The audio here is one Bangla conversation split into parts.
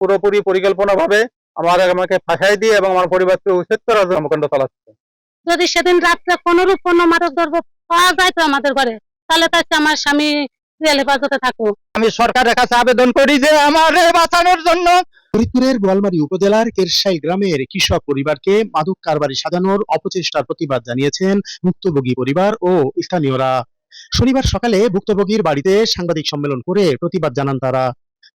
পুরোপুরি পরিকল্পনাভাবে আমাকে ফাঁসাই দিয়ে এবং আমার পরিবারকে উচ্ছেদ করার জন্য কর্মকাণ্ড চালাচ্ছে। যদি সেদিন রাত্রে কোনরূপ কোনো মাদক দ্রব্য পাওয়া যায় তো আমাদের ঘরে, তাহলে তাকে আমার স্বামী জেল হেফাজতে থাকুক। আমি সরকারের কাছে আবেদন করি যে আমার বাঁচানোর জন্য। ফরিদপুরের বোয়ালমারী উপজেলার কেরসাইল গ্রামের কৃষক পরিবারকে মাদক কারবারি সাজানোর অপচেষ্টার প্রতিবাদ জানিয়েছেন ভুক্তভোগী পরিবার ও স্থানীয়রা। শনিবার সকালে ভুক্তভোগীর বাড়িতে সাংবাদিক সম্মেলন করে প্রতিবাদ জানান তারা।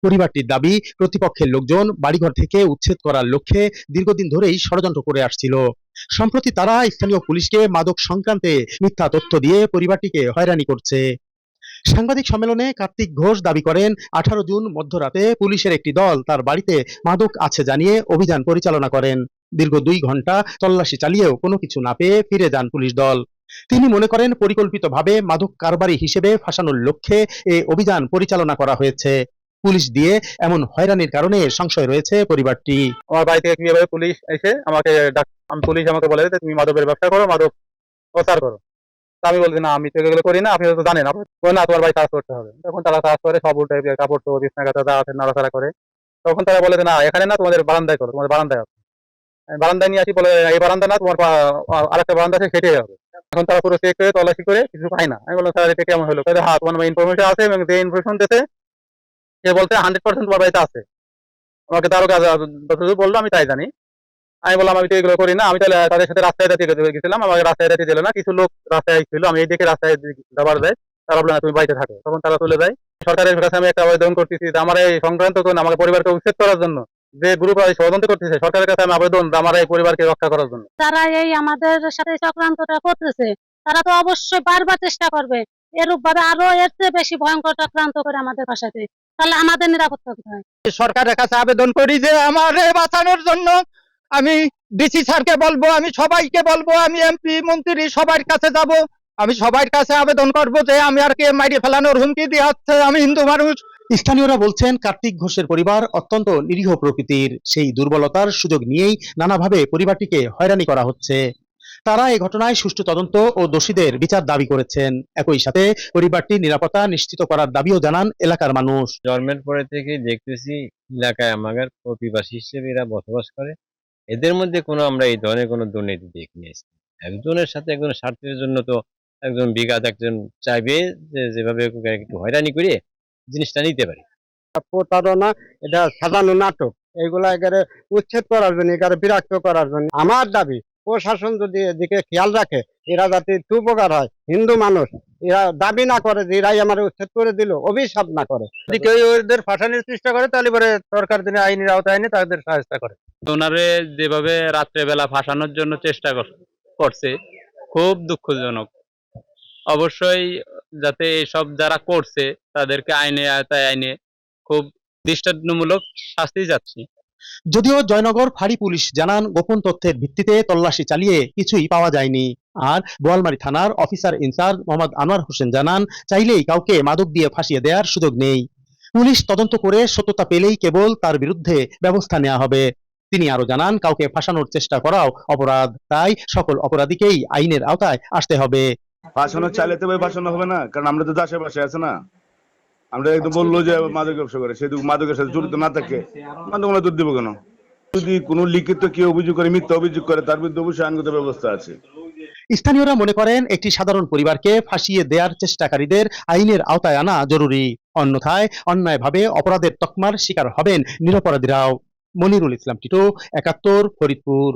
পরিবারটির দাবি, প্রতিপক্ষের লোকজন বাড়িঘর থেকে উচ্ছেদ করার লক্ষ্যে দীর্ঘদিন ধরেই ষড়যন্ত্র করে আসছিল। সম্প্রতি তারা স্থানীয় পুলিশকে মাদক সংক্রান্তে মিথ্যা তথ্য দিয়ে পরিবারটিকে হয়রানি করছে। সাংবাদিক সম্মেলনে কার্তিক ঘোষ দাবি করেন, 18 জুন মধ্যরাতে পুলিশের একটি দল তার বাড়িতে মাদক আছে জানিয়ে অভিযান পরিচালনা করেন। দীর্ঘ 2 ঘন্টা তল্লাশি চালিয়েও কোনো কিছু না পেয়ে ফিরে যান পুলিশ দল। তিনি মনে করেন, পরিকল্পিতভাবে মাদক কারবারি হিসেবে ফাঁসানোর লক্ষ্যে এই অভিযান পরিচালনা করা হয়েছে। পুলিশ দিয়ে এমন হয়রানির কারণে সংশয় রয়েছে পরিবারটি। আমার বাড়ি থেকে কিভাবে পুলিশ এসে আমাকে পুলিশ আমাকে বলে যে তুমি মাদকের ব্যবসা করো, মাদক প্রচার করো। আমি বলছি না, আমি তো এগুলো করি না, আপনি তো জানেন। না, তোমার বাড়ি কাজ করতে হবে। তখন তারা কাজ করে, সব উল্টে কাপড় তো বিছনা কাঁথা যা আছে নাড়াচাড়া করে। তখন তারা বলে যে না, এখানে না, তোমাদের বারান্দায় করো, তোমাদের বারান্দায় আছে। আমি বারান্দায় নিয়ে আসি, বলে এই বারান্দা না, তোমার আরেকটা বারান্দা আছে, সেটাই হবে। এখন তারা পুরো চেক করে তল্লাশি করে কিছু পায় না। আমি বললাম স্যার, এটা কেমন হলো? হ্যাঁ, তোমার ইনফরমেশন আছে, এবং যে ইনফরমেশন দিতে সে বলতে 100% তোমার বাড়িতে আছে। আমাকে তারও কাজ যতদূর বললো আমি তাই জানি। আমি বললাম আমি তো এগুলো করি না। আমি তাহলে তাদের সাথে রাস্তায় গেছিলাম, আমাকে রাস্তায় যেতে দিল না। কিছু লোক রাস্তায় ছিল, আমি এই দিকে রাস্তায় যাবার যায়, তারা বললো না তুমি বাড়িতে থাকো। তখন তারা চলে যায়। সরকারের কাছে আমি একটা আবেদন করতেছি যে আমার এই সংক্রান্ত করে আমার পরিবারকে উচ্ছেদ করার জন্য যে গ্রুপ ষড়যন্ত্র করতেছে, সরকারের কাছে আমি আবেদন আমার এই পরিবারকে রক্ষা করার জন্য। তারা এই আমাদের সাথে চক্রান্তটা করতেছে, তারা তো অবশ্যই বারবার চেষ্টা করবে এরূপ ভাবে আরো এর চেয়ে বেশি ভয়ঙ্কর চক্রান্ত করে আমাদের বাসাতে, তাহলে আমাদের নিরাপত্তা কোথায়? সরকারের কাছে আবেদন করি যে আমার বাঁচানোর জন্য। আমি ডিসি স্যারকে বলবো, আমি সবাইকে বলবো, আমি এমপি মন্ত্রী সবার কাছে যাব। আমি সবার কাছে আবেদন করব যে আমি আর কে মাইরে ফেলানোর হুমকি দিয়ে হচ্ছে, আমি হিন্দু মানুষ। স্থানীয়রা বলছেন, কার্তিক ঘোষের পরিবার অত্যন্ত নিরীহ প্রকৃতির। সেই দুর্বলতার সুযোগ নিয়েই নানাভাবে পরিবারটিকে হয়রানি করা হচ্ছে। তারা এই ঘটনায় সুষ্ঠু তদন্ত ও দোষীদের বিচার দাবি করেছেন। একই সাথে পরিবারটির নিরাপত্তা নিশ্চিত করার দাবিও জানান এলাকার মানুষ। জন্মের পরে থেকে দেখতেছি এলাকায় আমাদের প্রতিবাসী হিসেবে এরা বসবাস করে। এদের মধ্যে কোনো আমরা এই ধরনের কোনো দুর্নীতি দেখিনি। একজনের সাথে একজনের স্বার্থের জন্য তো একজন বিঘাত একজন চাইবে যে যেভাবে একটু হয়রানি করে জিনিসটা নিতে পারে। প্রতারণা, এটা সাজানো নাটক, এগুলা এগারে উচ্ছেদ করার জন্য, এগারে বিরক্ত করার জন্য। আমার দাবি, প্রশাসন যদি এদিকে খেয়াল রাখে, এরা যাতে একটু উপকার হয়। হিন্দু মানুষ এরা দাবি না করে যে এরাই আমার উচ্ছেদ করে দিল, অভিশাপ না করে। যদি কেউ ওদের ফাঁসানোর চেষ্টা করে, তাহলে পরে সরকার দিনে আইনের আওতায় এনে তাদের সাহায্য করে। ওনারে যেভাবে রাত্রেবেলা ফাঁসানোর জন্য চেষ্টা করছে, খুব দুঃখজনক। অবশ্যই যাতে এসব যারা করছে তাদেরকে আইনে আওতায় আইনে খুব দৃষ্টান্তমূলক শাস্তি যাচ্ছি। যদিও জয়নগর ফাঁড়ি পুলিশ জানান, গোপন তথ্যের ভিত্তিতে তল্লাশি চালিয়ে কিছুই পাওয়া যায়নি। আর বোয়ালমারী থানার অফিসার ইনচার্জ মোহাম্মদ আনোয়ার হোসেন জানান, চাইলেই কাউকে মাদক দিয়ে ফাঁসিয়ে দেওয়ার সুযোগ নেই। পুলিশ তদন্ত করে সত্যতা পেলেই কেবল তার বিরুদ্ধে ব্যবস্থা নেওয়া হবে। তিনি আরো জানান, কাউকে ফাঁসানোর চেষ্টা করাও অপরাধ, তাই সকল অপরাধীকেই আইনের আওতায় আসতে হবে। ফাঁসানো চাইলে তো ফাঁসানো হবে না, কারণ আমরা তো আশেপাশে আছে না। আমরা একদম বললো যে মাদক ব্যবসা করে, সে মাদকের সাথে জড়িত না থাকে, মাদক আমরা দুধ দেবো কেন? যদি কোনো লিখিত কেউ অভিযোগ করে, মিথ্যা অভিযোগ করে, তার বিরুদ্ধে অবশ্যই আইনগত ব্যবস্থা আছে। স্থানীয়রা মনে করেন, একটি সাধারণ পরিবারকে ফাঁসিয়ে দেওয়ার চেষ্টাকারীদের আইনের আওতায় আনা জরুরি। অন্যথায় অন্যায়ভাবে অপরাধের তকমার শিকার হবেন নিরপরাধীরাও। মনিরুল ইসলাম টিটো, ৭১, ফরিদপুর।